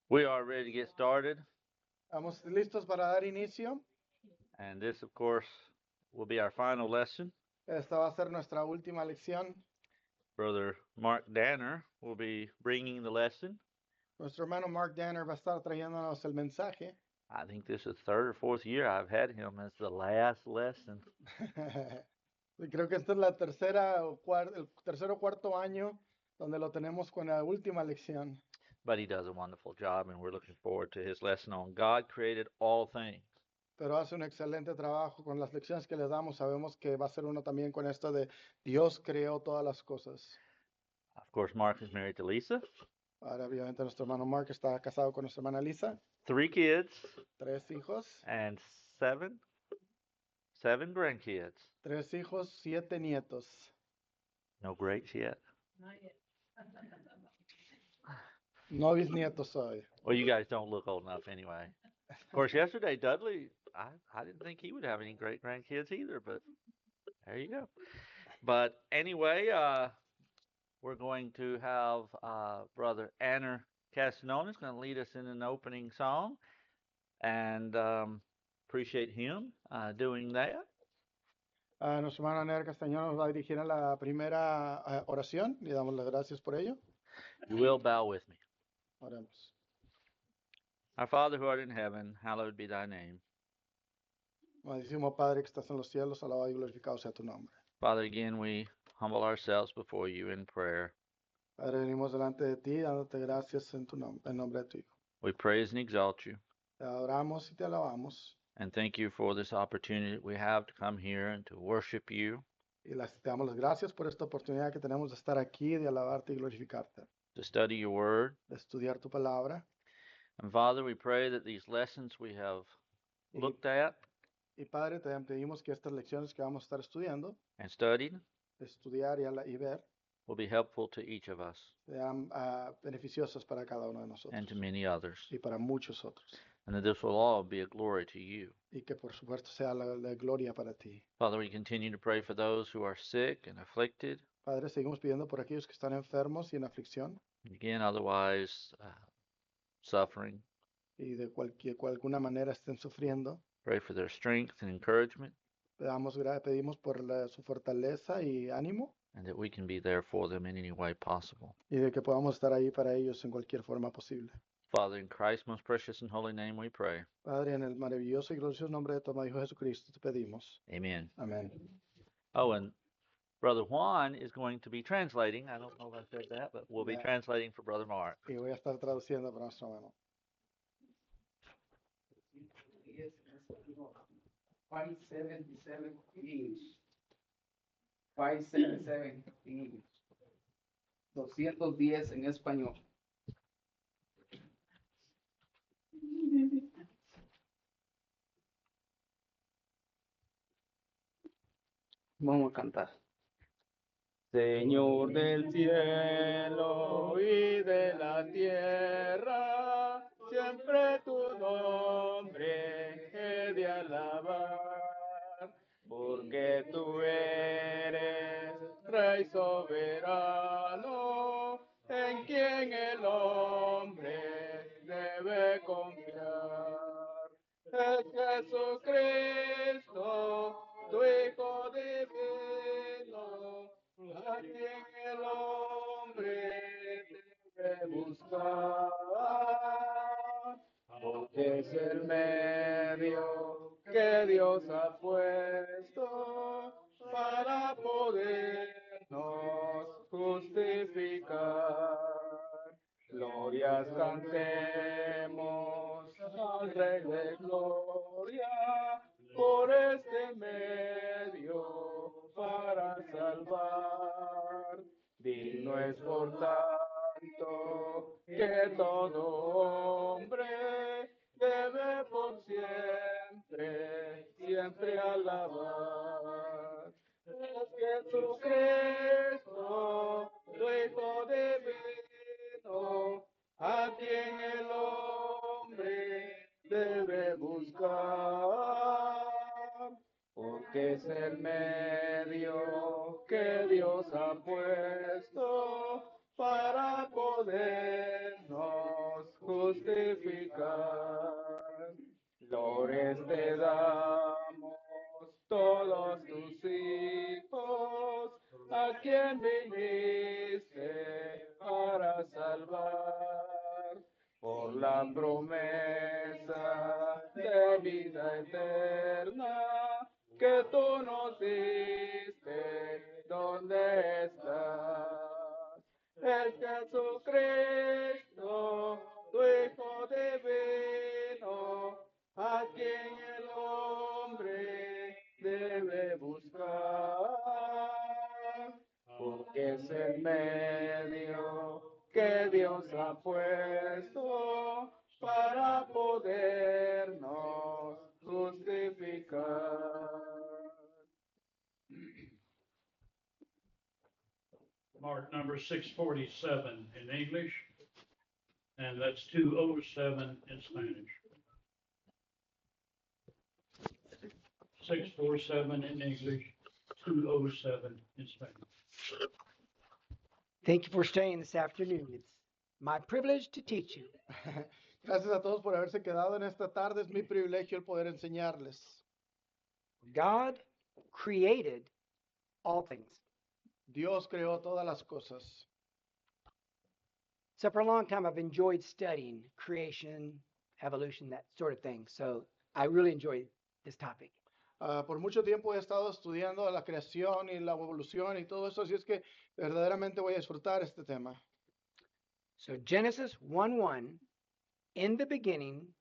We are ready to get started, Estamos listos para dar inicio. and this, of course, will be our final lesson. Esta va a ser nuestra última lección. Brother Mark Danner will be bringing the lesson. Nuestro hermano Mark Danner va a estar trayéndonos el mensaje. I think this is the third or fourth year I've had him as the last lesson. Creo que esta es la el tercer o cuarto año donde lo tenemos con la última lección. But he does a wonderful job, and we're looking forward to his lesson on God created all things. Pero hace un excelente trabajo con las lecciones que les damos. Sabemos que va a ser uno también con esto de Dios creó todas las cosas. Of course, Mark is married to Lisa. Ahora, obviamente, nuestro hermano Mark está casado con nuestra hermana Lisa. 3 kids. 3 hijos. And seven grandkids. 3 hijos, 7 nietos. No greats yet. No bisnietos hoy. Well, you guys don't look old enough anyway. Of course, yesterday, Dudley, I didn't think he would have any great grandkids either, but there you go. But anyway, we're going to have Brother Anner Castanona is going to lead us in an opening song, and appreciate him doing that. Nuestro hermano Aner Castañón nos va a dirigir a la primera oración. Le damos las gracias por ello. You will bow with me. Oremos. Our Father who art in heaven, hallowed be thy name. Amadísimo Padre que estás en los cielos, alabado y glorificado sea tu nombre. Father, again, we humble ourselves before you in prayer. Padre, venimos delante de ti, dándote gracias en tu nombre, en nombre de tu Hijo. We praise and exalt you. Te adoramos y te alabamos. And thank you for this opportunity we have to come here and to worship you. Y te damos las gracias por esta oportunidad que tenemos de estar aquí, de alabarte y glorificarte. To study your word. De estudiar tu palabra. And Father, we pray that these lessons we have looked at. Y Padre, te pedimos que estas lecciones que vamos a estar estudiando. And studied. Estudiar y ver. Will be helpful to each of us. Sean beneficiosas para cada uno de nosotros. And to many others. Y para muchos otros. And that this will all be a glory to you. Y que por supuesto sea la gloria para ti. Father, we continue to pray for those who are sick and afflicted. Padre, seguimos pidiendo por aquellos que están enfermos y en aflicción. Again, otherwise suffering. Y de alguna manera estén sufriendo. Pray for their strength and encouragement. Pedimos por su fortaleza y ánimo. And that we can be there for them in any way possible. Y de que podamos estar ahí para ellos en cualquier forma posible. Father, in Christ's most precious and holy name we pray. Padre, en el maravilloso y glorioso nombre de tu amado Hijo Jesucristo te pedimos. Amen. Amén. Oh, and Brother Juan is going to be translating. I don't know if I said that, but we'll be translating for Brother Mark. Y voy a estar traduciendo para nuestro hermano. 577 English. 577 English. 210 en español. Vamos a cantar. Señor del cielo y de la tierra, siempre tu nombre he de alabar, porque tú eres Rey soberano, en quien el hombre debe confiar. Es Jesucristo, tu Hijo divino, a quien el hombre debe buscar, porque es el medio que Dios ha puesto para podernos justificar. Glorias cantemos al Rey de Gloria, por este medio para salvar. Digno es por tanto que todo hombre debe por siempre alabar. Es Jesucristo, tu Hijo divino, a quien el hombre debe buscar, porque es el medio que Dios ha puesto para podernos justificar. Flores te damos, todos tus hijos, a quien viniste para salvar, por la promesa de vida eterna que tú nos diste. ¿Dónde estás? El Jesucristo, tu Hijo divino, a quien el hombre debe buscar, porque es el medio que Dios ha puesto para podernos justificar. Mark number 647 in English, and that's 207 in Spanish. 647 in English, 207 in Spanish. Thank you for staying this afternoon. It's my privilege to teach you. Gracias a todos por haberse quedado en esta tarde. Es mi privilegio el poder enseñarles. God created all things. Dios creó todas las cosas. So for a long time, I've enjoyed studying creation, evolution, that sort of thing. So I really enjoy this topic. Por mucho tiempo he estado estudiando la creación y la evolución y todo eso, así es que verdaderamente voy a disfrutar este tema. So Genesis 1:1, in the beginning,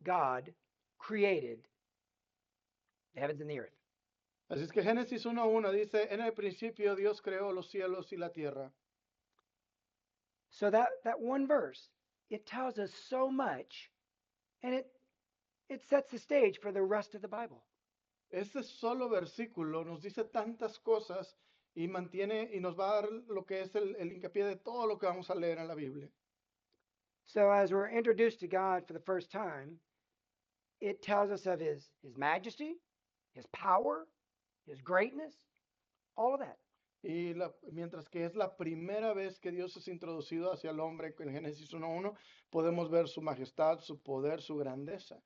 God created the heavens and the earth. Así es que Génesis 1:1 dice, en el principio Dios creó los cielos y la tierra. So that one verse, it tells us so much, and it sets the stage for the rest of the Bible. Este solo versículo nos dice tantas cosas y mantiene y nos va a dar lo que es el hincapié de todo lo que vamos a leer en la Biblia. So as we're introduced to God for the first time, it tells us of his majesty, his power, his greatness, all of that. Y mientras que es la primera vez que Dios es introducido hacia el hombre en Génesis 1:1, podemos ver su majestad, su poder, su grandeza.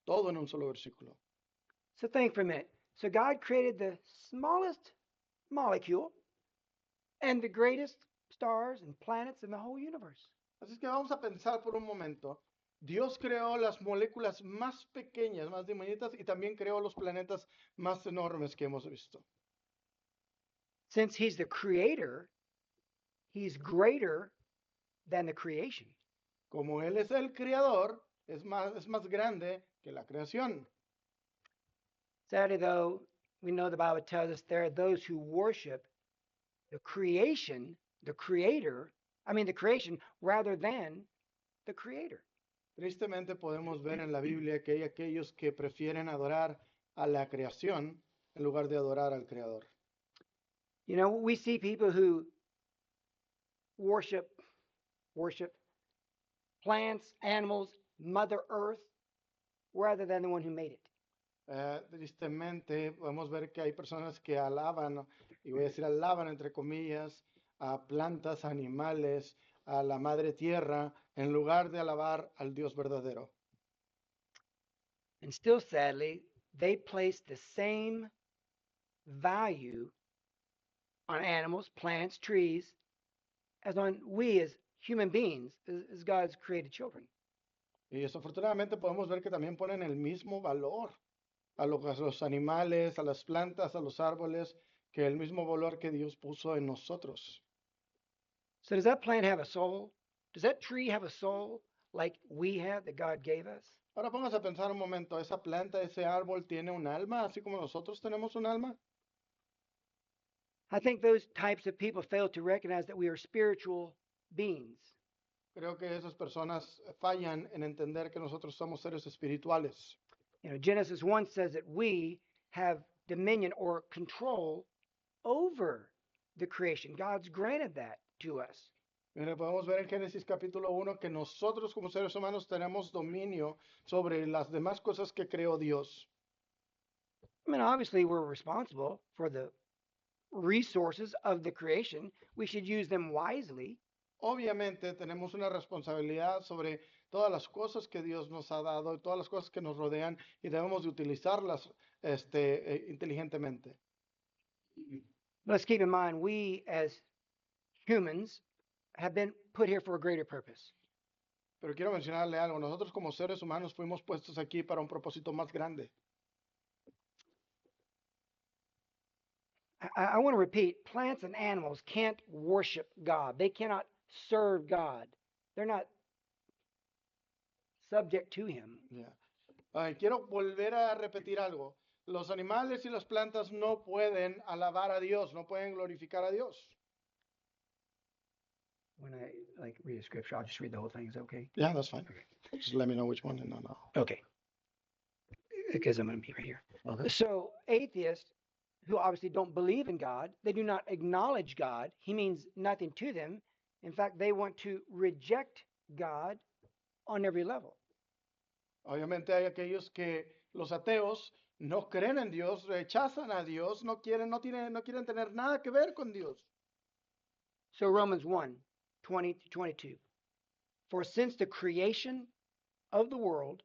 Todo en un solo versículo. So think for a minute. So God created the smallest molecule and the greatest stars and planets in the whole universe. Así es que vamos a pensar por un momento. Dios creó las moléculas más pequeñas, más diminutas, y también creó los planetas más enormes que hemos visto. Since he's the creator, he's greater than the creation. Como Él es el creador, es más grande que la creación. Sadly, though, we know the Bible tells us there are those who worship the creation, the creator, the creation, rather than the creator. Tristemente podemos ver en la Biblia que hay aquellos que prefieren adorar a la creación en lugar de adorar al creador. You know, we see people who worship plants, animals, Mother Earth, rather than the one who made it. Tristemente podemos ver que hay personas que alaban, y voy a decir alaban entre comillas, a plantas, animales, a la madre tierra, en lugar de alabar al Dios verdadero. And still, sadly, they place the same value on animals, plants, trees, as on we as human beings, as God's created children. Y desafortunadamente podemos ver que también ponen el mismo valor a los animales, a las plantas, a los árboles, que el mismo valor que Dios puso en nosotros. So does that plant have a soul? Does that tree have a soul like we have that God gave us? Ahora póngase a pensar un momento, ¿esa planta, ese árbol tiene un alma, así como nosotros tenemos un alma? I think those types of people fail to recognize that we are spiritual beings. Creo que esas personas fallan en entender que nosotros somos seres espirituales. You know, Genesis 1 says that we have dominion or control over the creation. God's granted that to us. Mire, podemos ver en Génesis capítulo 1 que nosotros como seres humanos tenemos dominio sobre las demás cosas que creó Dios. I mean, obviously, we're responsible for the resources of the creation. We should use them wisely. Obviamente tenemos una responsabilidad sobre todas las cosas que Dios nos ha dado y todas las cosas que nos rodean y debemos de utilizarlas inteligentemente. Let's keep in mind, we as humans have been put here for a greater purpose. Pero quiero mencionarle algo, nosotros como seres humanos fuimos puestos aquí para un propósito más grande. I want to repeat, plants and animals can't worship God. They cannot serve God. They're not subject to him. Ya. Quiero volver a repetir algo. Los animales y las plantas no pueden alabar a Dios, no pueden glorificar a Dios. When I read a scripture, I'll just read the whole thing. Is that okay? Yeah, that's fine. Just let me know which one and I'll know. Okay. Because I'm going to be right here. Okay. So atheists who obviously don't believe in God, they do not acknowledge God. He means nothing to them. In fact, they want to reject God on every level. Obviamente hay aquellos que los ateos no creen en Dios, rechazan a Dios, no quieren tener nada que ver con Dios. So Romans 1:20-22. For since the creation of the world,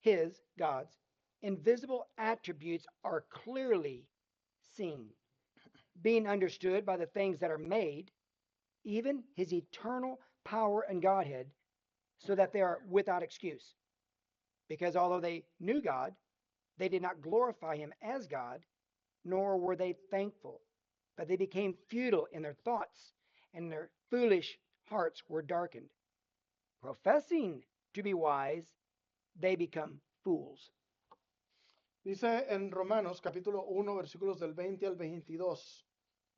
his, God's, invisible attributes are clearly seen, being understood by the things that are made, even his eternal power and Godhead, so that they are without excuse. Because although they knew God, they did not glorify him as God, nor were they thankful, but they became futile in their thoughts, and their foolish hearts were darkened. Professing to be wise, they become fools. Dice en Romanos capítulo 1 versículos del 20 al 22.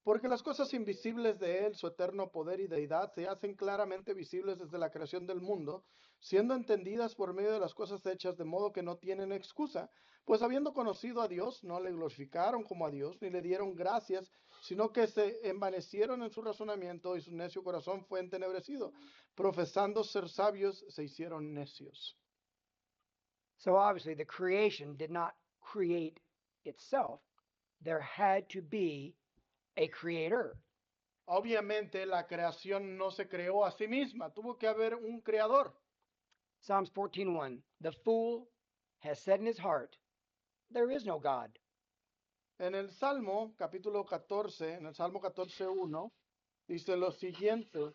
Porque las cosas invisibles de Él, su eterno poder y deidad, se hacen claramente visibles desde la creación del mundo, siendo entendidas por medio de las cosas hechas, de modo que no tienen excusa. Pues habiendo conocido a Dios, no le glorificaron como a Dios, ni le dieron gracias, sino que se envanecieron en su razonamiento y su necio corazón fue entenebrecido. Profesando ser sabios, se hicieron necios. So obviously, the creation did not create itself. There had to be a creator. Obviamente la creación no se creó a sí misma, tuvo que haber un creador. Psalms 14:1. The fool has said in his heart, there is no God. En el Salmo capítulo 14, en el Salmo 14:1, dice lo siguiente: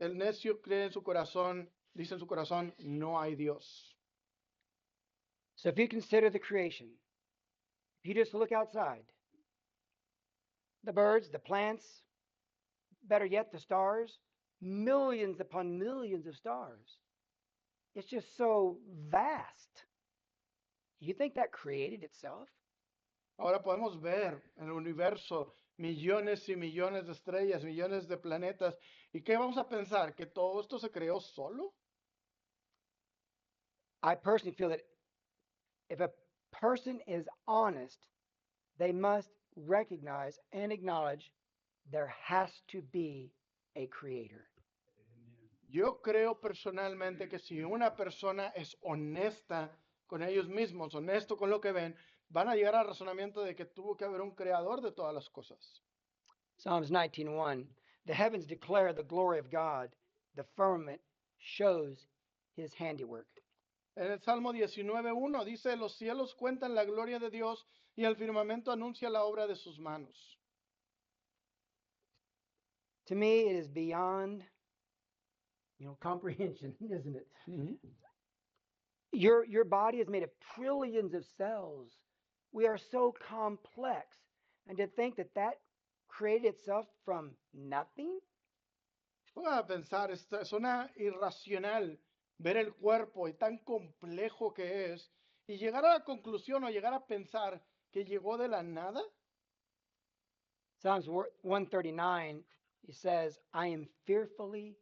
el necio cree en su corazón, dice en su corazón, no hay Dios. So if you consider the creation, if you just look outside, the birds, the plants, better yet, the stars, millions upon millions of stars. It's just so vast. You think that created itself? Ahora podemos ver en el universo millones y millones de estrellas, millones de planetas. ¿Y qué vamos a pensar? ¿Que todo esto se creó solo? I personally feel that if a person is honest, they must recognize and acknowledge there has to be a creator. Yo creo personalmente que si una persona es honesta con ellos mismos, honesto con lo que ven, van a llegar al razonamiento de que tuvo que haber un creador de todas las cosas. Psalms 19:1. The heavens declare the glory of God. The firmament shows his handiwork. En el Salmo 19:1 dice, los cielos cuentan la gloria de Dios y el firmamento anuncia la obra de sus manos. To me, it is beyond, comprehension, isn't it? Your body is made of trillions of cells. We are so complex. And to think that that created itself from nothing? Voy a pensar, suena irracional ver el cuerpo y tan complejo que es y llegar a la conclusión o llegar a pensar que llegó de la nada. Psalms 139, it says, I am fearfully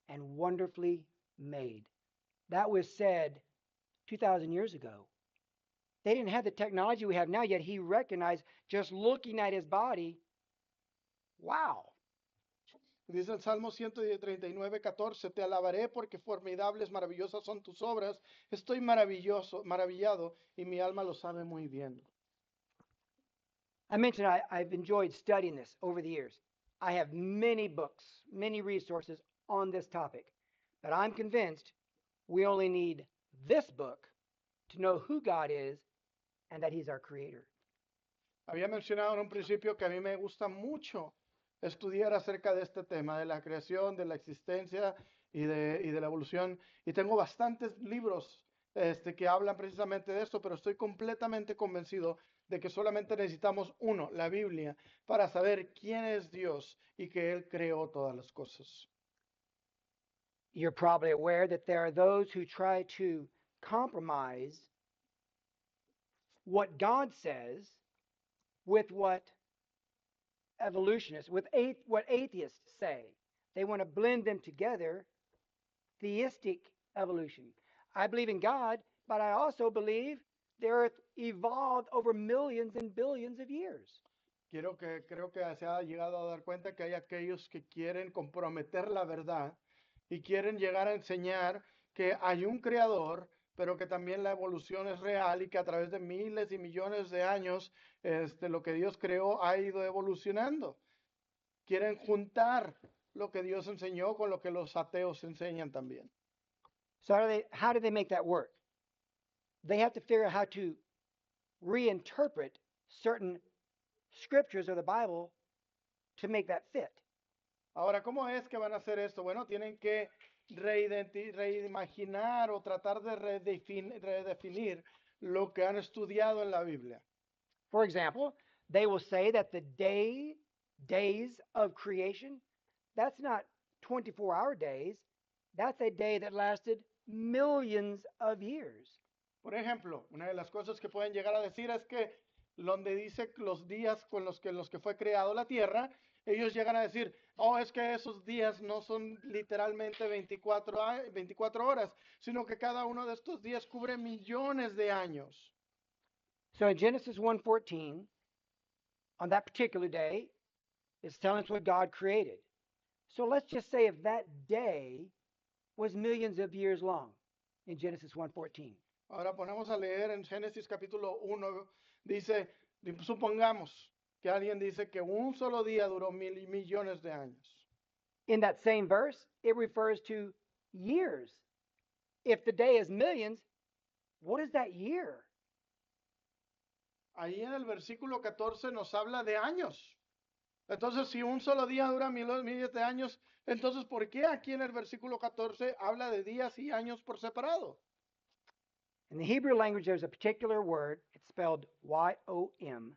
and wonderfully made. That was said 2,000 years ago. They didn't have the technology we have now, yet he recognized just looking at his body, wow. Dice el Salmo 139:14, te alabaré porque formidables, maravillosas son tus obras. Estoy maravillado y mi alma lo sabe muy bien. I mentioned I've enjoyed studying this over the years. I have many books, many resources on this topic, but I'm convinced We only need this book to know who God is and that He's our creator. Había mencionado en un principio que a mí me gusta mucho estudiar acerca de este tema, de la creación, de la existencia y de la evolución. Y tengo bastantes libros que hablan precisamente de esto, pero estoy completamente convencido de que solamente necesitamos uno, la Biblia, para saber quién es Dios y que Él creó todas las cosas. You're probably aware that there are those who try to compromise what God says with what evolutionists, what atheists say. They want to blend them together, theistic evolution. I believe in God, but I also believe the earth evolved over millions and billions of years. Creo que se ha llegado a dar cuenta que hay aquellos que quieren comprometer la verdad y quieren llegar a enseñar que hay un creador, pero que también la evolución es real y que a través de miles y millones de años, lo que Dios creó ha ido evolucionando. Quieren juntar lo que Dios enseñó con lo que los ateos enseñan también. So how do they make that work? They have to figure out how to reinterpret certain scriptures of the Bible to make that fit. Ahora, ¿cómo es que van a hacer esto? Bueno, tienen que reimaginar o tratar de redefinir lo que han estudiado en la Biblia. For example, they will say that the days of creation, that's not 24-hour days. That's a day that lasted millions of years. Por ejemplo, una de las cosas que pueden llegar a decir es que donde dice los días con los que fue creado la tierra, ellos llegan a decir, oh, es que esos días no son literalmente 24 horas, sino que cada uno de estos días cubre millones de años. So in Genesis 1:14, on that particular day, it's telling us what God created. So let's just say if that day was millions of years long in Genesis 1:14. Ahora ponemos a leer en Génesis capítulo 1, dice, supongamos que alguien dice que un solo día duró millones de años. In that same verse, it refers to years. If the day is millions, what is that year? Ahí en el versículo 14 nos habla de años. Entonces, si un solo día dura miles de años, entonces, ¿por qué aquí en el versículo 14 habla de días y años por separado? In the Hebrew language, there's a particular word, it's spelled Y-O-M.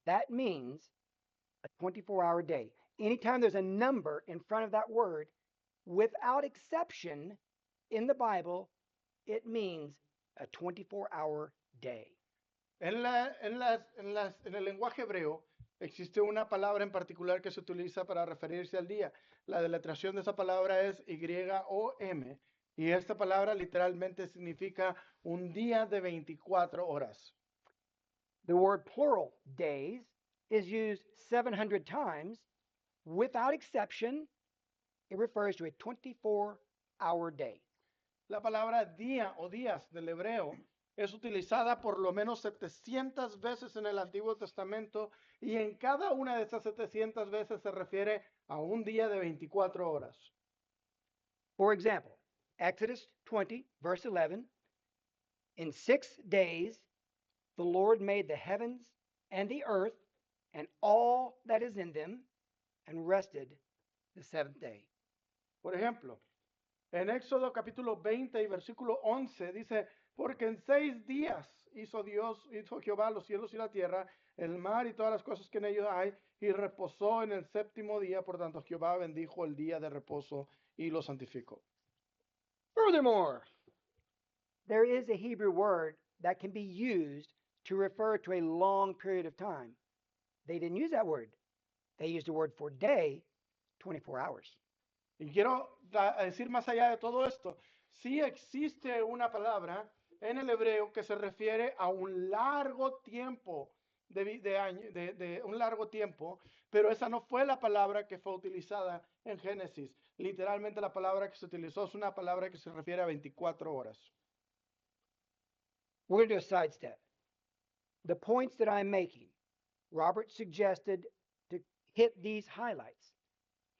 That means a 24-hour day. Anytime there's a number in front of that word, without exception, in the Bible, it means a 24-hour day. En el lenguaje hebreo existe una palabra en particular que se utiliza para referirse al día. La deletración de esa palabra es Y-O-M. Y esta palabra literalmente significa un día de 24 horas. The word plural, days, is used 700 times. Without exception, it refers to a 24-hour day. La palabra día o días del hebreo es utilizada por lo menos 700 veces en el Antiguo Testamento y en cada una de esas 700 veces se refiere a un día de 24 horas. For example, Exodus 20, verse 11, in 6 days the Lord made the heavens and the earth and all that is in them, and rested the seventh day. Por ejemplo, en Éxodo capítulo 20 y versículo 11 dice, porque en 6 días hizo Jehová los cielos y la tierra, el mar y todas las cosas que en ellos hay, y reposó en el séptimo día, por tanto Jehová bendijo el día de reposo y lo santificó. Furthermore, there is a Hebrew word that can be used to refer to a long period of time. They didn't use that word. They used the word for day, 24 hours. Y quiero decir más allá de todo esto, sí existe una palabra en el hebreo que se refiere a un largo tiempo un largo tiempo, pero esa no fue la palabra que fue utilizada en Génesis. Literalmente la palabra que se utilizó es una palabra que se refiere a 24 horas. We're going to do a sidestep. The points that I'm making, Robert suggested to hit these highlights.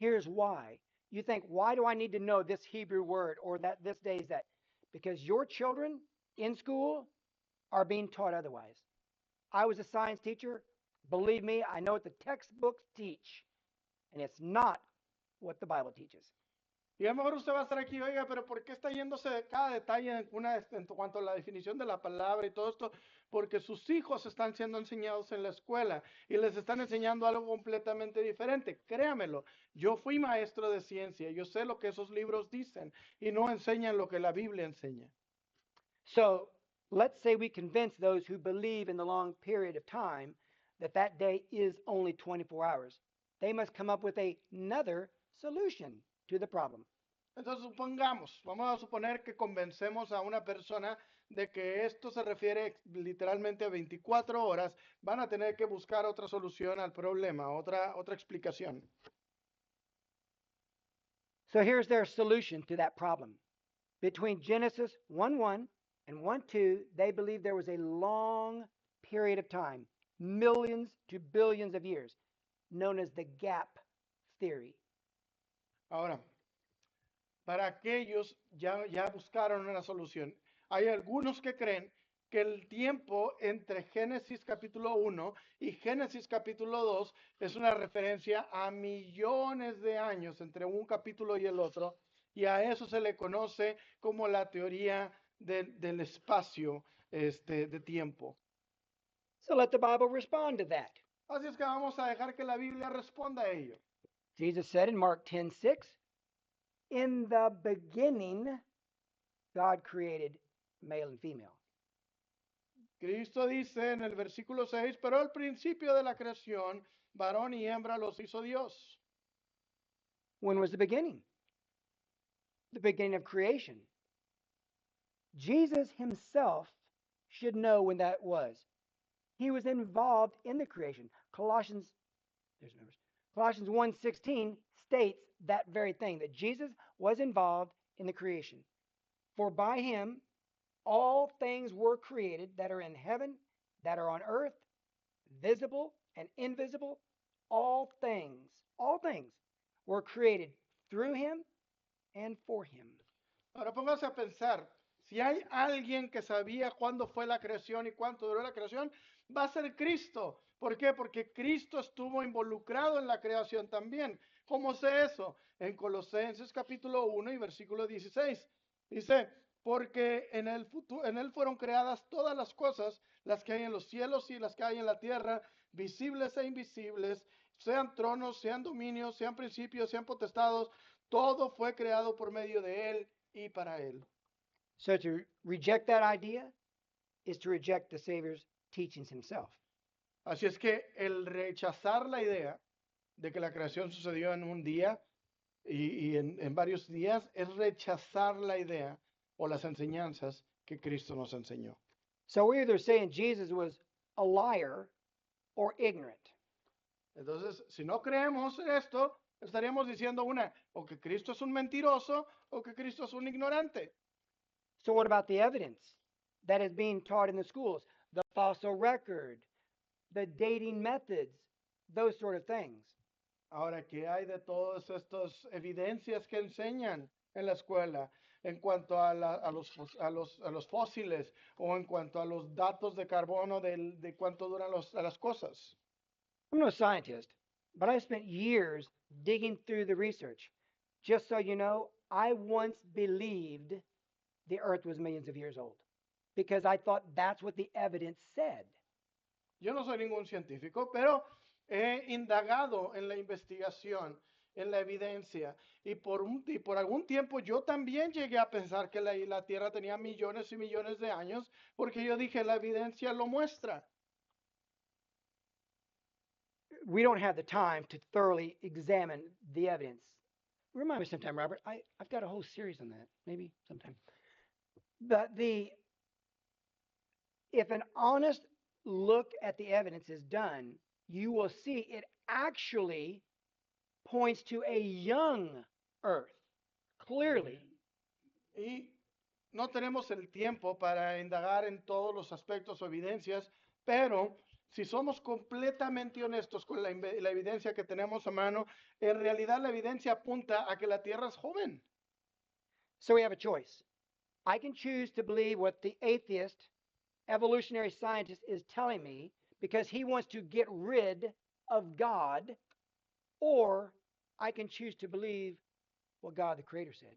Here's why. You think, why do I need to know this Hebrew word or that this day is that? because your children in school are being taught otherwise. I was a science teacher. Believe me, I know what the textbooks teach, and it's not what the Bible teaches. Y a lo mejor usted va a estar aquí, oiga, pero ¿por qué está yéndose de cada detalle en cuanto a la definición de la palabra y todo esto? Porque sus hijos están siendo enseñados en la escuela y les están enseñando algo completamente diferente. Créamelo, yo fui maestro de ciencia, yo sé lo que esos libros dicen y no enseñan lo que la Biblia enseña. So let's say we convince those who believe in the long period of time that that day is only 24 hours. They must come up with another solution to the problem. Entonces supongamos, vamos a suponer que convencemos a una persona de que esto se refiere literalmente a 24 horas, van a tener que buscar otra solución al problema, otra explicación. So here's their solution to that problem. Between Genesis 1:1 and 1:2, they believe there was a long period of time, millions to billions of years, known as the gap theory. Ahora, para aquellos ya buscaron una solución. Hay algunos que creen que el tiempo entre Génesis capítulo 1 y Génesis capítulo 2 es una referencia a millones de años entre un capítulo y el otro, y a eso se le conoce como la teoría del espacio de tiempo. So let the Bible respond to that. Así es que vamos a dejar que la Biblia responda a ello. Jesus said in Mark 10:6, in the beginning, God created male and female. Cristo dice en el versículo 6, pero al principio de la creación, varón y hembra los hizo Dios. When was the beginning? The beginning of creation. Jesus himself should know when that was. He was involved in the creation. Colossians 1:16 states that very thing, that Jesus was involved in the creation. For by him all things were created that are in heaven, that are on earth, visible and invisible. All things were created through him and for him. Ahora póngase a pensar, si hay alguien que sabía cuándo fue la creación y cuánto duró la creación, va a ser Cristo. ¿Por qué? Porque Cristo estuvo involucrado en la creación también. ¿Cómo sé eso? En Colosenses capítulo 1 y versículo 16. Dice, porque en él fueron creadas todas las cosas, las que hay en los cielos y las que hay en la tierra, visibles e invisibles, sean tronos, sean dominios, sean principios, sean potestados, todo fue creado por medio de él y para él. So to reject that idea is to reject the Savior's teachings himself. Así es que el rechazar la idea de que la creación sucedió en un día y en varios días es rechazar la idea o las enseñanzas que Cristo nos enseñó. So we're either saying Jesus was a liar or ignorant. Entonces, si no creemos en esto, estaríamos diciendo o que Cristo es un mentiroso o que Cristo es un ignorante. So what about the evidence that is being taught in the schools? The fossil record, the dating methods, those sort of things. Ahora, ¿qué hay de todas estas evidencias que enseñan en la escuela en cuanto a los fósiles o en cuanto a los datos de carbono de cuánto duran las cosas? I'm no scientist, but I spent years digging through the research. Just so you know, I once believed the earth was millions of years old because I thought that's what the evidence said. Yo no soy ningún científico, pero he indagado en la investigación, en la evidencia, y por algún tiempo yo también llegué a pensar que la Tierra tenía millones y millones de años, porque yo dije, la evidencia lo muestra. We don't have the time to thoroughly examine the evidence. Remind me sometime, Robert. I've got a whole series on that, maybe sometime. But if an honest look at the evidence is done, you will see it actually points to a young earth, clearly. Y no tenemos el tiempo para indagar en todos los aspectos o evidencias, pero si somos completamente honestos con la evidencia que tenemos a mano, en realidad la evidencia apunta a que la Tierra es joven. So we have a choice. I can choose to believe what the atheist evolutionary scientist is telling me because he wants to get rid of God, or I can choose to believe what God the Creator said.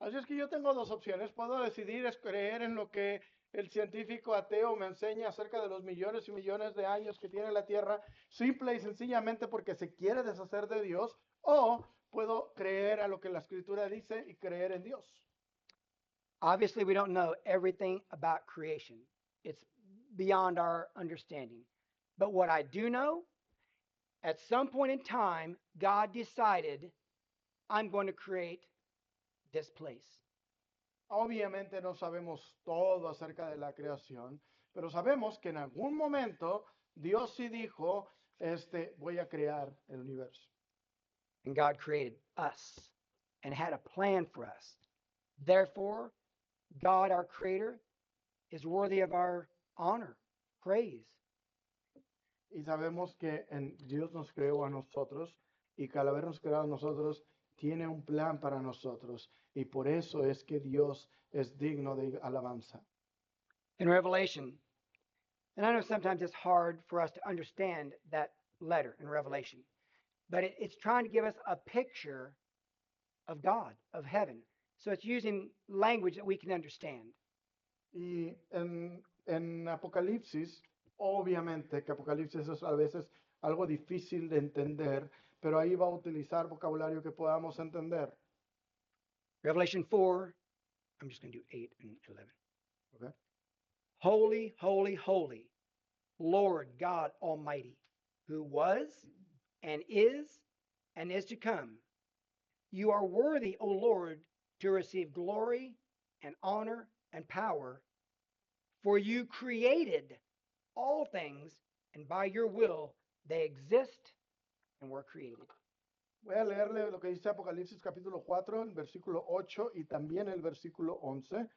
Así es que yo tengo dos opciones. Puedo decidir es creer en lo que el científico ateo me enseña acerca de los millones y millones de años que tiene la Tierra, simple y sencillamente porque se quiere deshacer de Dios, o puedo creer a lo que la Escritura dice y creer en Dios. Obviously, we don't know everything about creation, it's beyond our understanding. But what I do know, at some point in time, God decided, I'm going to create this place. Obviamente no sabemos todo acerca de la creación, pero sabemos que en algún momento Dios sí dijo, voy a crear el universo. And God created us and had a plan for us. Therefore, God, our Creator, is worthy of our honor, praise. Y sabemos que Dios nos creó a nosotros y que al habernos creado a nosotros, tiene un plan para nosotros. Y por eso es que Dios es digno de alabanza. In Revelation, and I know sometimes it's hard for us to understand that letter in Revelation, but it's trying to give us a picture of God, of heaven. So it's using language that we can understand. Y en Apocalipsis, obviamente que Apocalipsis es a veces algo difícil de entender, pero ahí va a utilizar vocabulario que podamos entender. Revelation 4, I'm just going to do 8 and 11. ¿Ok? Holy, holy, holy, Lord God Almighty, who was and is to come. You are worthy, O Lord, to receive glory and honor and power, for you created all things, and by your will they exist and were created. Voy a leerle lo que dice Apocalipsis capítulo 4, el versículo 8 y también el versículo 11.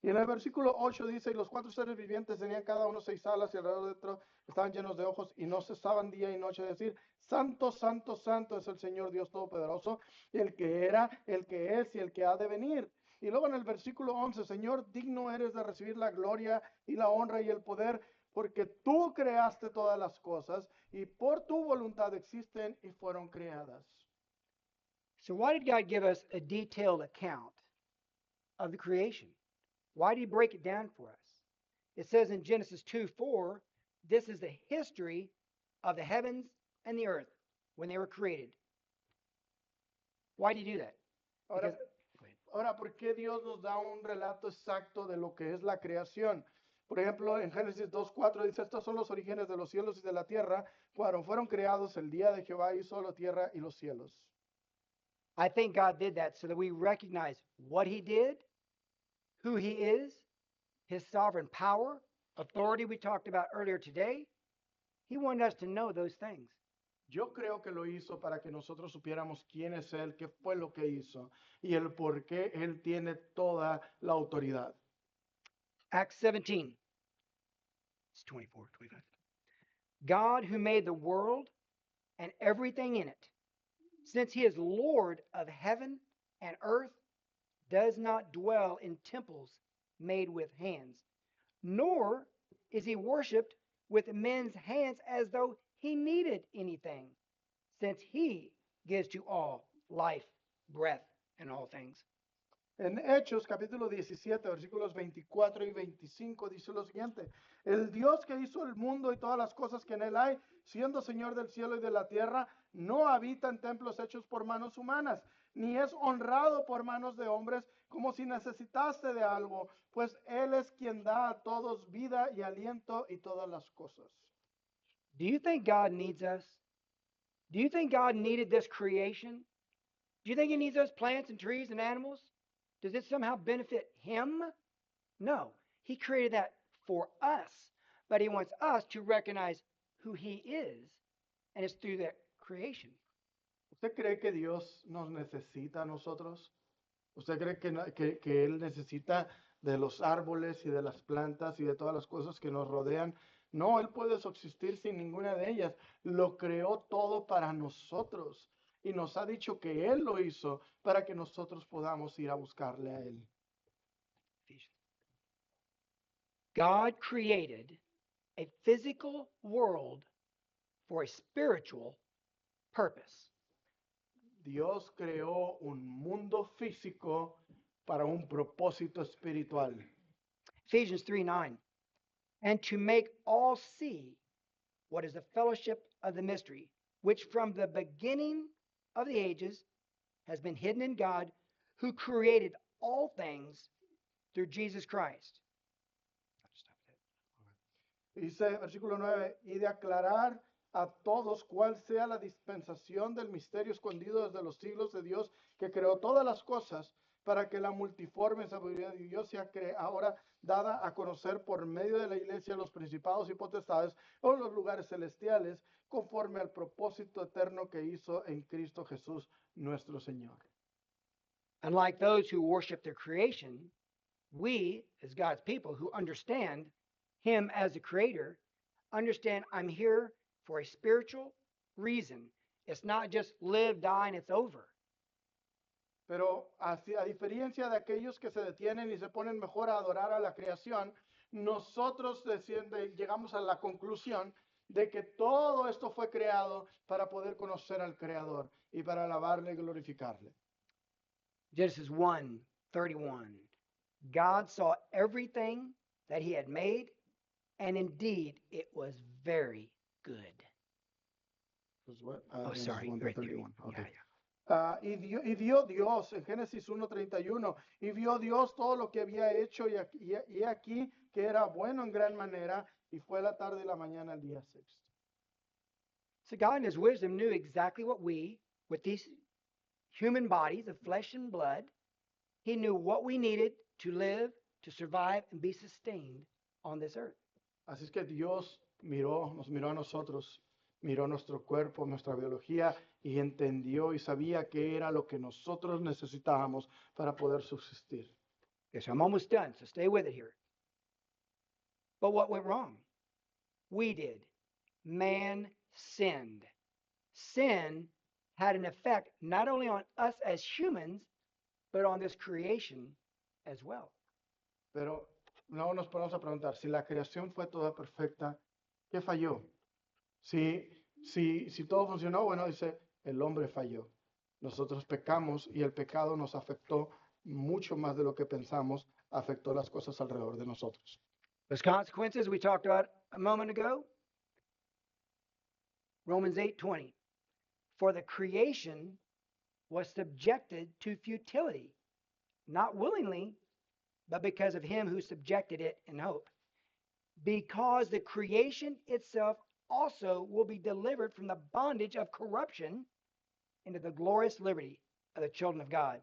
Y en el versículo 8 dice, y los cuatro seres vivientes tenían cada uno 6 alas y alrededor de otro estaban llenos de ojos y no cesaban día y noche de decir, Santo, Santo, Santo es el Señor Dios Todopoderoso, el que era, el que es y el que ha de venir. Y luego en el versículo 11, Señor, digno eres de recibir la gloria y la honra y el poder, porque tú creaste todas las cosas y por tu voluntad existen y fueron creadas. So, why did God give us a detailed account of the creation? Why did He break it down for us? It says in Genesis 2:4, this is the history of the heavens and the earth when they were created. Why did He do that? Ahora, Because- go ahead. ahora, ¿por qué Dios nos da un relato exacto de lo que es la creación? Por ejemplo, en Génesis 2:4 dice, estos son los orígenes de los cielos y de la tierra, cuando fueron creados el día de Jehová hizo la tierra y los cielos. I think God did that so that we recognize what He did, who He is, His sovereign power, authority we talked about earlier today. He wanted us to know those things. Yo creo que lo hizo para que nosotros supiéramos quién es Él, qué fue lo que hizo y el por qué Él tiene toda la autoridad. Acts 17. It's 24, 25. God who made the world and everything in it, since He is Lord of heaven and earth, does not dwell in temples made with hands, nor is He worshipped with men's hands as though He needed anything, since He gives to all life, breath, and all things. En Hechos capítulo 17, versículos 24 y 25 dice lo siguiente, el Dios que hizo el mundo y todas las cosas que en él hay, siendo Señor del cielo y de la tierra, no habita en templos hechos por manos humanas, ni es honrado por manos de hombres como si necesitase de algo, pues Él es quien da a todos vida y aliento y todas las cosas. Do you think God needs us? Do you think God needed this creation? Do you think He needs those plants and trees and animals? Does it somehow benefit Him? No. He created that for us, but He wants us to recognize who He is, and it's through that creation. ¿Usted cree que Dios nos necesita a nosotros? ¿Usted cree que Él necesita de los árboles y de las plantas y de todas las cosas que nos rodean? No, Él puede subsistir sin ninguna de ellas. Lo creó todo para nosotros y nos ha dicho que Él lo hizo para que nosotros podamos ir a buscarle a Él. Ephesians God created a physical world for a spiritual purpose. Dios creó un mundo físico para un propósito espiritual. Ephesians 3:9. And to make all see what is the fellowship of the mystery, which from the beginning of the ages has been hidden in God, who created all things through Jesus Christ. Dice versículo 9, y de aclarar a todos cuál sea la dispensación del misterio escondido desde los siglos de Dios, que creó todas las cosas, para que la multiforme sabiduría de Dios sea ahora dada a conocer por medio de la iglesia los principados y potestades o los lugares celestiales, conforme al propósito eterno que hizo en Cristo Jesús nuestro Señor. Unlike those who worship their creation, we, as God's people who understand Him as the Creator, understand I'm here for a spiritual reason. It's not just live, die, and it's over. Pero así, a diferencia de aquellos que se detienen y se ponen mejor a adorar a la creación, nosotros llegamos a la conclusión de que todo esto fue creado para poder conocer al Creador y para alabarle y glorificarle. Genesis 1:31. God saw everything that He had made, and indeed it was very good. Oh, Genesis sorry, 1, right there. 31. Yeah, Okay. yeah. Y vio Dios en Génesis 1:31, y vio Dios todo lo que había hecho, y aquí que era bueno en gran manera, y fue la tarde y la mañana el día sexto. So God in His wisdom knew exactly what we, with these human bodies of flesh and blood, He knew what we needed to live, to survive, and be sustained on this earth. Así es que Dios nos miró a nosotros, miró nuestro cuerpo, nuestra biología, y entendió y sabía qué era lo que nosotros necesitábamos para poder subsistir. Okay, so I'm almost done, so stay with it here. But what went wrong? We did. Man sinned. Sin had an effect not only on us as humans, but on this creation as well. Pero luego nos ponemos a preguntar, si la creación fue toda perfecta, ¿qué falló? Si todo funcionó, bueno, dice, el hombre falló. Nosotros pecamos y el pecado nos afectó mucho más de lo que pensamos, afectó las cosas alrededor de nosotros. Those consequences we talked about a moment ago. Romans 8:20. For the creation was subjected to futility, not willingly, but because of him who subjected it in hope. Because the creation itself also will be delivered from the bondage of corruption into the glorious liberty of the children of God.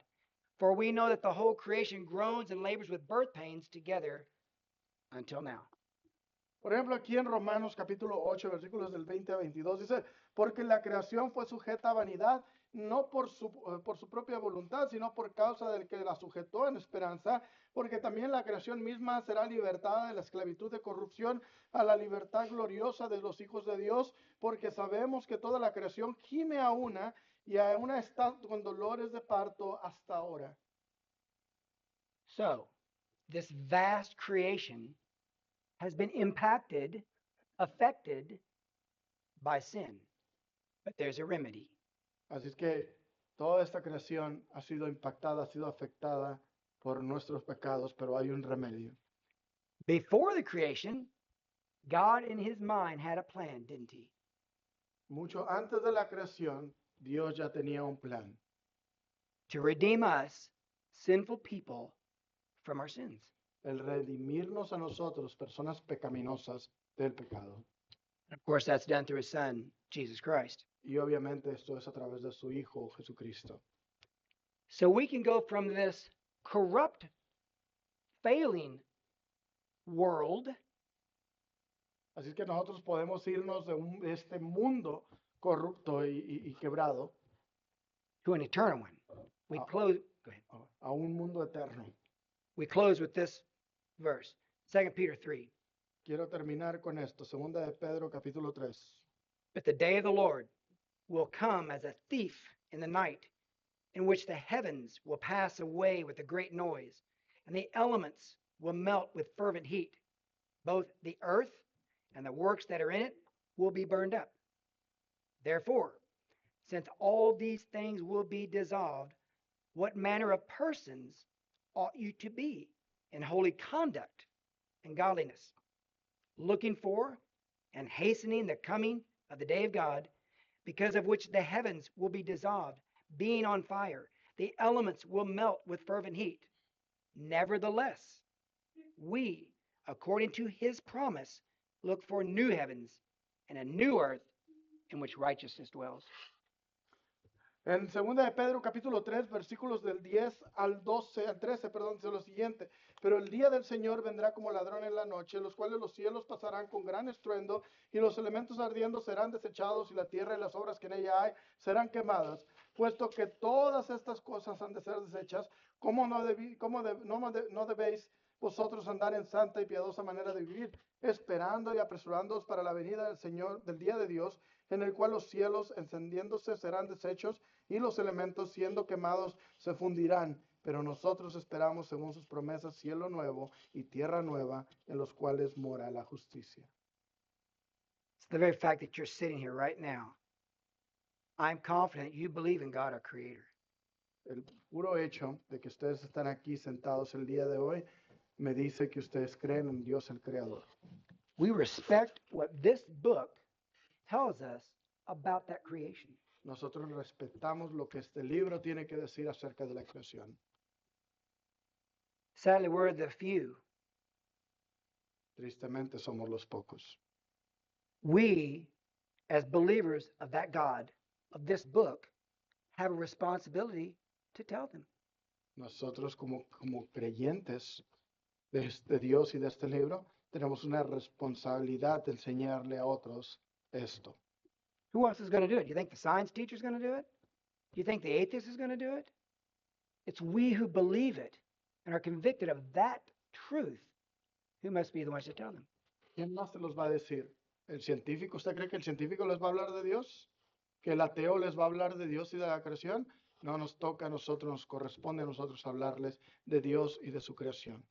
For we know that the whole creation groans and labors with birth pains together until now. Por ejemplo, aquí en Romanos capítulo 8, versículos del 20 a 22, dice, porque la creación fue sujeta a vanidad, no por su propia voluntad, sino por causa del que la sujetó en esperanza, porque también la creación misma será libertada de la esclavitud de corrupción a la libertad gloriosa de los hijos de Dios, porque sabemos que toda la creación gime a una y a una está con dolores de parto hasta ahora. So, this vast creation has been impacted, affected by sin. But there's a remedy. Así es que toda esta creación ha sido impactada, ha sido afectada por nuestros pecados, pero hay un remedio. Before the creation, God in his mind had a plan, didn't he? Mucho antes de la creación, Dios ya tenía un plan To redeem us, sinful people, from our sins. el redimirnos a nosotros, personas pecaminosas, del pecado. And of course, that's done through his son, Jesus Christ. Y obviamente esto es a través de su Hijo Jesucristo. So we can go from this corrupt, failing world Así que nosotros podemos irnos de este mundo corrupto y quebrado to an eternal one. We Ah. close. Go ahead. a un mundo eterno. We close with this verse, 2 Peter 3. Quiero terminar con esto, segunda de Pedro capítulo 3. But the day of the Lord will come as a thief in the night, in which the heavens will pass away with a great noise, and the elements will melt with fervent heat. Both the earth and the works that are in it will be burned up. Therefore, since all these things will be dissolved, what manner of persons ought you to be in holy conduct and godliness, looking for and hastening the coming of the day of God, because of which the heavens will be dissolved, being on fire, the elements will melt with fervent heat. Nevertheless, we, according to his promise, look for new heavens and a new earth in which righteousness dwells. En 2 de Pedro capítulo 3 versículos del 10 al 12, al 13, perdón, dice lo siguiente: pero el día del Señor vendrá como ladrón en la noche, en los cuales los cielos pasarán con gran estruendo, y los elementos ardiendo serán desechados, y la tierra y las obras que en ella hay serán quemadas. Puesto que todas estas cosas han de ser desechas, ¿cómo no debéis vosotros andar en santa y piadosa manera de vivir, esperando y apresurándoos para la venida del Señor, del día de Dios, en el cual los cielos encendiéndose serán deshechos y los elementos siendo quemados se fundirán? Pero nosotros esperamos, según sus promesas, cielo nuevo y tierra nueva, en los cuales mora la justicia. It's the very fact that you're sitting here right now. I'm confident you believe in God, our Creator. El puro hecho de que ustedes están aquí sentados el día de hoy me dice que ustedes creen en Dios el Creador. We respect what this book tells us about that creation. Nosotros respetamos lo que este libro tiene que decir acerca de la creación. Sadly, we're the few. Tristemente somos los pocos. We, as believers of that God, of this book, have a responsibility to tell them. Nosotros como creyentes de Dios y de este libro tenemos una responsabilidad de enseñarle a otros esto. Who else is going to do it? Do you think the science teacher is going to do it? Do you think the atheist is going to do it? It's we who believe it and are convicted of that truth who must be the ones to tell them. ¿Quién más se los va a decir? ¿El científico? ¿Usted cree que el científico les va a hablar de Dios? ¿Que el ateo les va a hablar de Dios y de la creación? No, nos toca a nosotros, nos corresponde a nosotros hablarles de Dios y de su creación.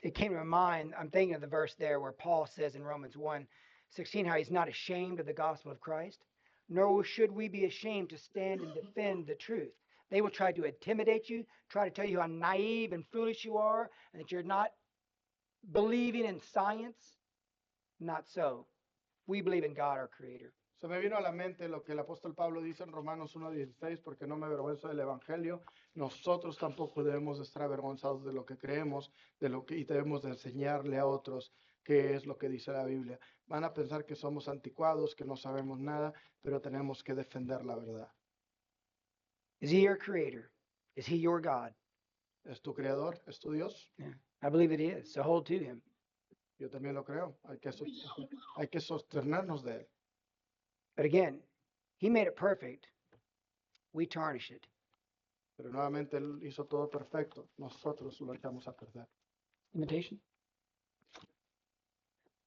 It came to my mind, I'm thinking of the verse there where Paul says in Romans 1:16 how he's not ashamed of the gospel of Christ, nor should we be ashamed to stand and defend the truth. They will try to intimidate you, try to tell you how naive and foolish you are, and that you're not believing in science. Not so. We believe in God, our Creator. Se me vino a la mente lo que el apóstol Pablo dice en Romanos 1:16, porque no me avergüenzo del evangelio. Nosotros tampoco debemos de estar avergonzados de lo que creemos, y debemos de enseñarle a otros qué es lo que dice la Biblia. Van a pensar que somos anticuados, que no sabemos nada, pero tenemos que defender la verdad. Is He your Creator? Is He your God? ¿Es tu creador? ¿Es tu Dios? Yeah, I believe it is. So hold to Him. Yo también lo creo. Hay que sostenernos de él. But again, He made it perfect. We tarnish it. Pero nuevamente él hizo todo perfecto. Nosotros lo echamos a perder. Imitation.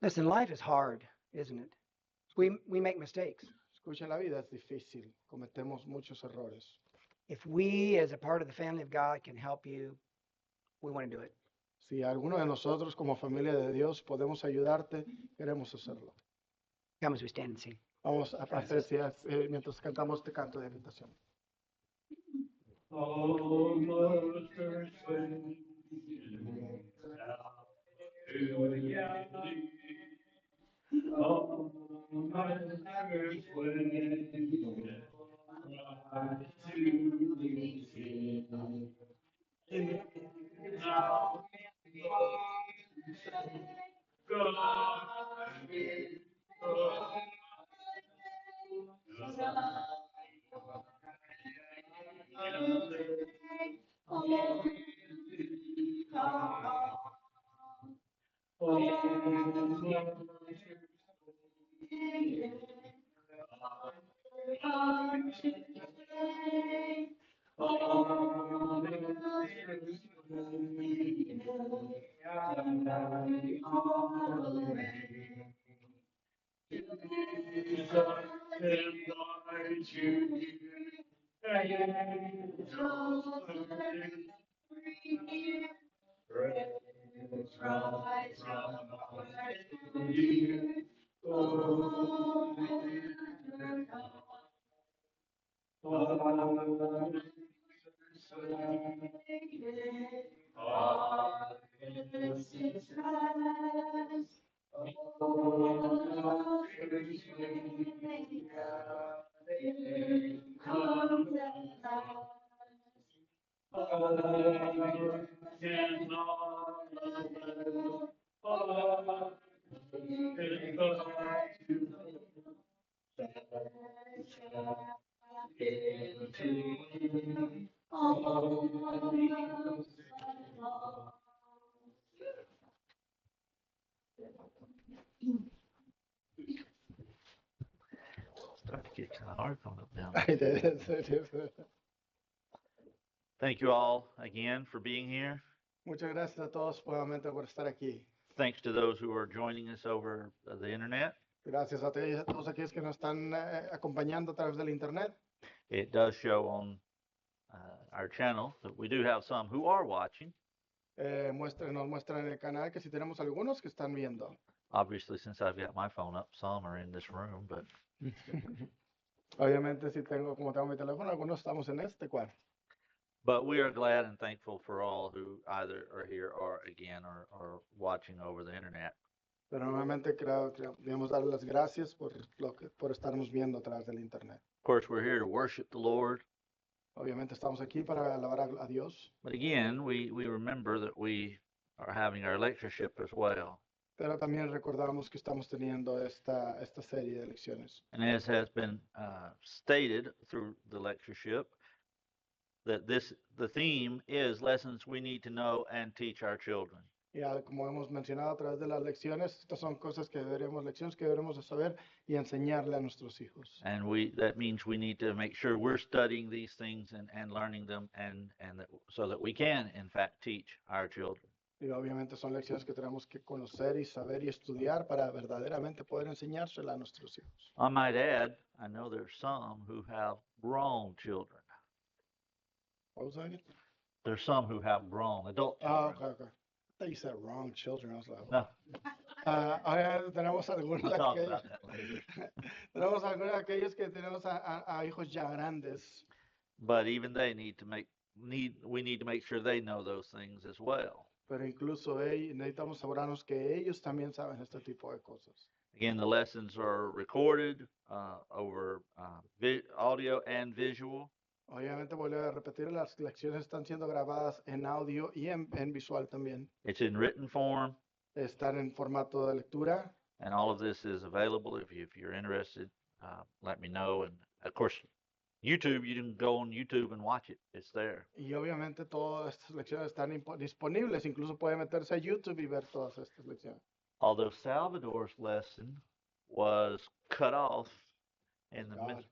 Listen, life is hard, isn't it? We make mistakes. Escucha, la vida es difícil. Cometemos muchos errores. If we, as a part of the family of God, can help you, we want to do it. Si alguno de nosotros como familia de Dios podemos ayudarte, queremos hacerlo. Come as we stand and sing. Vamos a hacer mientras cantamos este canto de invitación. Oh, mother, sing hallelujah. Oh, mother, sing cry to thee. Now, God be Start to get kind of hard coming up down. It is, it is. Thank you all again for being here. Muchas gracias a todos nuevamente por estar aquí. Thanks to those who are joining us over the internet. Gracias a todos aquellos que nos están acompañando a través del internet. It does show on our channel that we do have some who are watching. Nos muestran en el canal que si tenemos algunos que están viendo. Obviously, since I've got my phone up, some are in this room, but Obviamente, si tengo, como tengo mi teléfono, algunos estamos en este cuarto. we are glad and thankful for all who either are here or again or watching over the internet. Pero nuevamente creo que debemos dar las gracias por estarnos viendo a través del internet. Of course, we're here to worship the Lord, Obviamente estamos aquí para alabar a Dios, but again, we remember that we are having our lectureship as well. pero también recordamos que estamos teniendo esta serie de lecciones. And as has been stated through the lectureship, that the theme is lessons we need to know and teach our children. Y como hemos mencionado a través de las lecciones, estas son lecciones que deberemos de saber y enseñarle a nuestros hijos. And that means we need to make sure we're studying these things and learning them so that we can, in fact, teach our children. Y obviamente son lecciones que tenemos que conocer y saber y estudiar para verdaderamente poder enseñársela a nuestros hijos. I might add, I know there's some who have grown children. What was that? There's some who have grown adult Ah, children. okay. I thought you said wrong children. I was like, No, tenemos algunos we'll de talk aquellos, about that later. tenemos algunos de aquellos que tenemos a hijos ya grandes, But even they we need to make sure they know those things as well. pero incluso necesitamos asegurarnos que ellos también saben este tipo de cosas. Again, the lessons are recorded over audio and visual. Obviamente, vuelvo a repetir, las lecciones están siendo grabadas en audio y en visual también. It's in written form, Están en formato de lectura. and all of this is available. If you're interested, let me know. And of course, YouTube, you can go on YouTube and watch it. It's there. Y obviamente todas estas lecciones están disponibles. Incluso puede meterse a YouTube y ver todas estas lecciones. Although Salvador's lesson was cut off in the God. middle.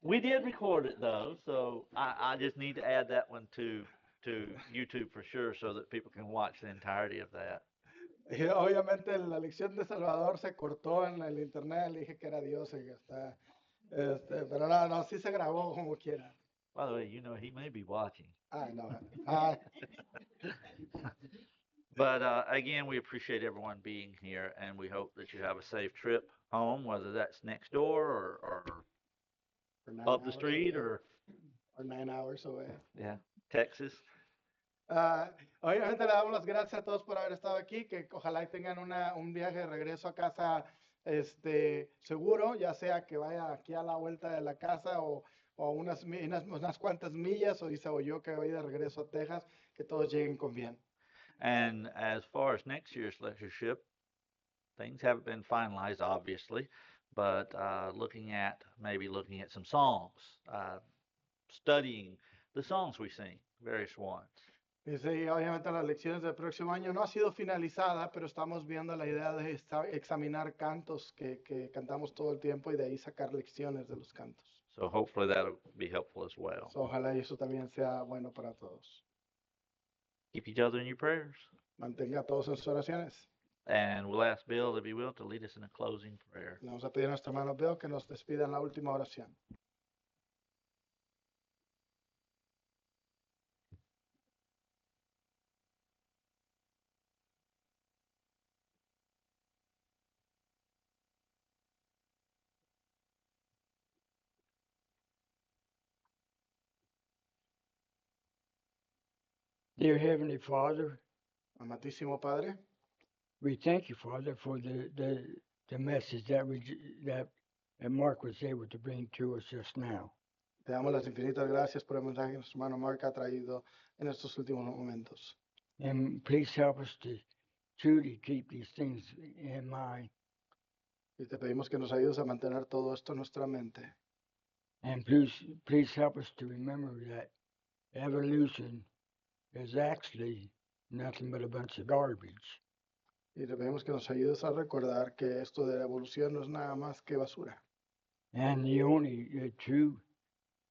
We did record it though, so I just need to add that one to YouTube for sure so that people can watch the entirety of that. Y obviamente la lección de Salvador se cortó en el internet. Le dije que era Dios y que está. Pero no, sí se grabó como quiera. By the way, you know he may be watching. Ay, no. Ay, But again, we appreciate everyone being here, and we hope that you have a safe trip home, whether that's next door or for 9 up the hours street away, or 9 hours away. Texas. Obviamente le damos las gracias a todos por haber estado aquí, que ojalá y tengan un viaje de regreso a casa seguro, ya sea que vaya aquí a la vuelta de la casa o unas cuantas millas, o dice o yo que vaya de regreso a Texas, que todos lleguen con bien. And as far as next year's lectureship, things haven't been finalized, obviously, but maybe looking at some songs, studying the songs we sing, various ones. Dice, y obviamente las lecciones del próximo año no ha sido finalizada, pero estamos viendo la idea de examinar cantos que cantamos todo el tiempo y de ahí sacar lecciones de los cantos. So hopefully that'll be helpful as well. So, ojalá y eso también sea bueno para todos. Keep each other in your prayers. Mantenga a todos en sus oraciones. And we'll ask Bill, if he will, to lead us in a closing prayer. Le vamos a pedir a nuestro hermano Bill que nos despida en la última oración. Dear Heavenly Father, Amadísimo Padre, we thank you, Father, for the message that that Mark was able to bring to us just now. te damos las infinitas gracias por el mensaje que nuestro hermano Mark ha traído en estos últimos momentos. And please help us to truly keep these things in mind. Y te pedimos que nos ayudes a mantener todo esto en nuestra mente. And please help us to remember that evolution is actually nothing but a bunch of garbage. Y te pedimos que nos ayudes a recordar que esto de la evolución no es nada más que basura. And the only true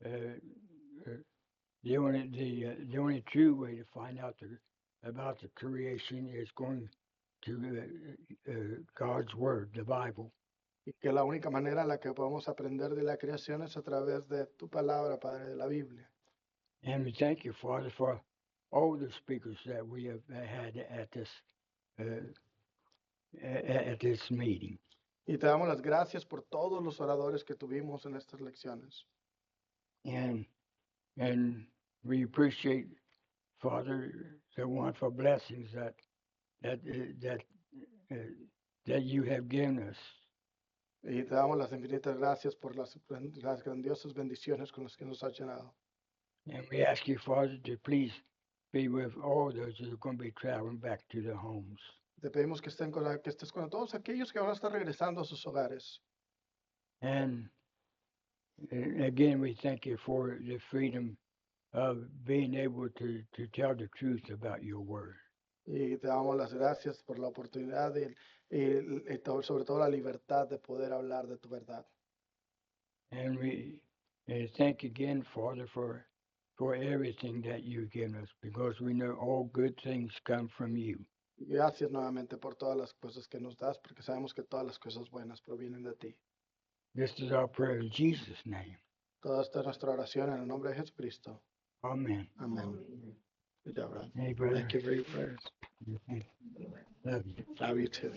the only true way to find out about the creation is going to God's Word, the Bible. Y que la única manera en la que podemos aprender de la creación es a través de tu palabra, Padre, de la Biblia. And we thank you, Father, for all the speakers that we have had at this meeting. Y te damos las gracias por todos los oradores que tuvimos en estas lecciones. And we appreciate, Father, the wonderful blessings that you have given us. Y te damos las infinitas gracias por las grandiosas bendiciones con las que nos has llenado. And we ask you, Father, to please be with all those who are going to be traveling back to their homes. Te pedimos que estés con todos aquellos que van a estar regresando a sus hogares. And again, we thank you for the freedom of being able to tell the truth about your word. Y te damos las gracias por la oportunidad sobre todo la libertad de poder hablar de tu verdad. And we thank you again, Father, for everything that you've given us, because we know all good things come from you. Y gracias nuevamente por todas las cosas que nos das, porque sabemos que todas las cosas buenas provienen de ti. This is our prayer in Jesus' name. Toda esta es nuestra oración en el nombre de Jesucristo. Amen. Amén. Good job, Ron. Hey, brother. Thank you for your prayers. Love you. Love you too.